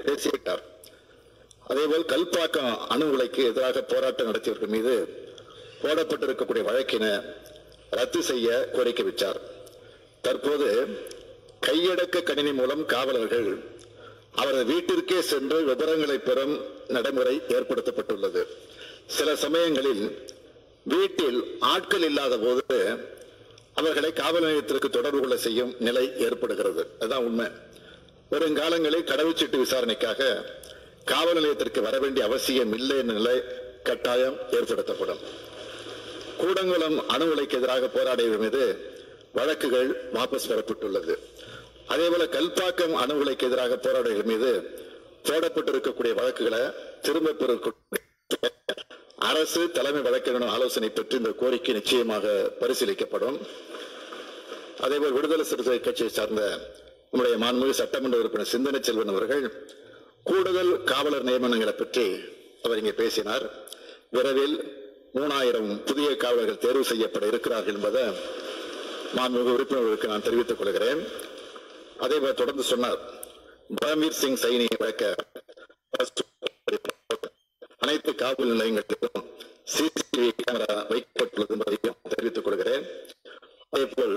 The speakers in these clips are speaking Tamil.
பேசிவிட்டார். அதேபோல் கல்பாக்கம் அணு உலைக்கு எதிராக போராட்டம் நடத்தியவர்கள் மீது போடப்பட்டிருக்கக்கூடிய வழக்கினை ரத்து செய்ய கோரிக்கை வச்சார். தற்போது கையடக்க கணினி மூலம் காவலர்கள் அவரது வீட்டிற்கே சென்று விவரங்களை பெறும் நடைமுறை ஏற்படுத்தப்பட்டுள்ளது. சில சமயங்களில் வீட்டில் ஆட்கள் இல்லாத போது அவர்களை காவல் நிலையத்திற்கு தொடர்பு கொள்ள செய்யும் நிலை ஏற்படுகிறது. அதுதான் உண்மை. வருங்காலங்களில் கடவுச்சீட்டு விசாரணைக்காக காவல் நிலையத்திற்கு வர வேண்டிய அவசியம் இல்லை என்ற நிலை கட்டாயம் ஏற்படுத்தப்படும். கூடங்குளம் அணு உலைக்கு எதிராக போராடியவர் மீது வழக்குகள் வாபஸ் பெறப்பட்டுள்ளது. அதேபோல கல்பாக்கம் அணு உலைக்கு எதிராக போராடியவர் மீது போடப்பட்டிருக்கக்கூடிய வழக்குகளை திரும்ப பெறக்கூடிய அரசு தலைமை வழக்கறிஞர் ஆலோசனை பெற்று இந்த கோரிக்கை நிச்சயமாக பரிசீலிக்கப்படும். அதேபோல் விடுதலை சிறுத்தை கட்சியை சார்ந்த நம்முடைய மாண்புமிகு சட்டமன்ற உறுப்பினர் சிந்தனை செல்வன் அவர்கள் கூடுதல் காவலர் நியமனங்களை பற்றி அவர் இங்கே பேசினார். விரைவில் 3000 புதிய காவலர்கள் தேர்வு செய்யப்பட இருக்கிறார்கள் என்பதை மாண்புமிகு உறுப்பினர்களுக்கு நான் தெரிவித்துக் கொள்கிறேன். அதேபோல் தொடர்ந்து சொன்னார், பரம்வீர் சிங் சைனி வழக்க அனைத்து காவல் நிலையங்களிலும் சிசிடிவி கேமரா வைக்கப்பட்டுள்ளது என்பதையும் தெரிவித்துக் கொள்கிறேன். அதேபோல்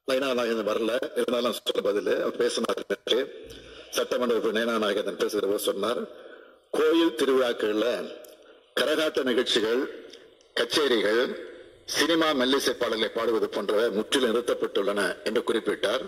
நயனாநாயகன் வரல, இருந்தாலும் சொல்ல பதில் அவர் பேசினார். சட்டமன்ற நயனாநாயகன் பேசுகிற போது சொன்னார், கோயில் திருவிழாக்கள்ல கரகாட்ட நிகழ்ச்சிகள், கச்சேரிகள், சினிமா மெல்லிசை பாடல்களை பாடுவது போன்றவை முற்றிலும் நிறுத்தப்பட்டுள்ளன என்று குறிப்பிட்டார்.